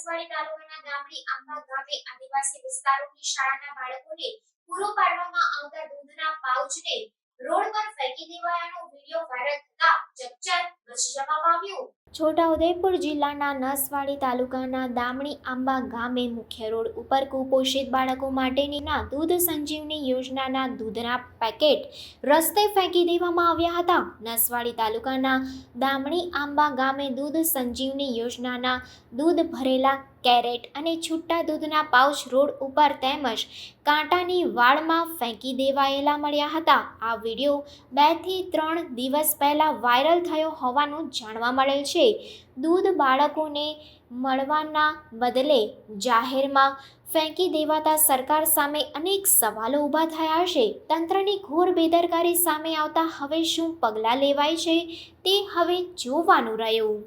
નસવાડી તાલુકાના ગામડી આંબા ગામે આદિવાસી વિસ્તારોની શાળાના બાળકોને પૂરો પાડવામાં આવતા દૂધના પાઉચને રોડ પર ફેંકી દેવાયાનો વિડિયો વાયરલ થતા ચકચાર મચી જવા પામ્યું। છોટાઉદેપુર જિલ્લાના નસવાડી તાલુકાના દામણી આંબા ગામે મુખ્ય રોડ ઉપર કુપોષિત બાળકો માટેની દૂધ સંજીવની યોજનાના દૂધના પેકેટ રસ્તે ફેંકી દેવામાં આવ્યા હતા। નસવાડી તાલુકાના દામણી આંબા ગામે દૂધ સંજીવની યોજનાના દૂધ ભરેલા કેરેટ અને છૂટા દૂધના પાઉચ રોડ ઉપર તેમજ કાંટાની વાળમાં ફેંકી દેવાયેલા મળ્યા હતા। આ વિડિયો 2 થી 3 દિવસ પહેલા વાયરલ થયો હોવાનું જાણવા મળેલ છે। દૂધ બાળકોને મળવાના બદલે જાહેરમાં ફેંકી દેવાતા સરકાર સામે અનેક સવાલો ઊભા થયા છે। તંત્રની ઘોર બેદરકારી સામે આવતા હવે શું પગલાં લેવાય છે તે હવે જોવાનું રહ્યું।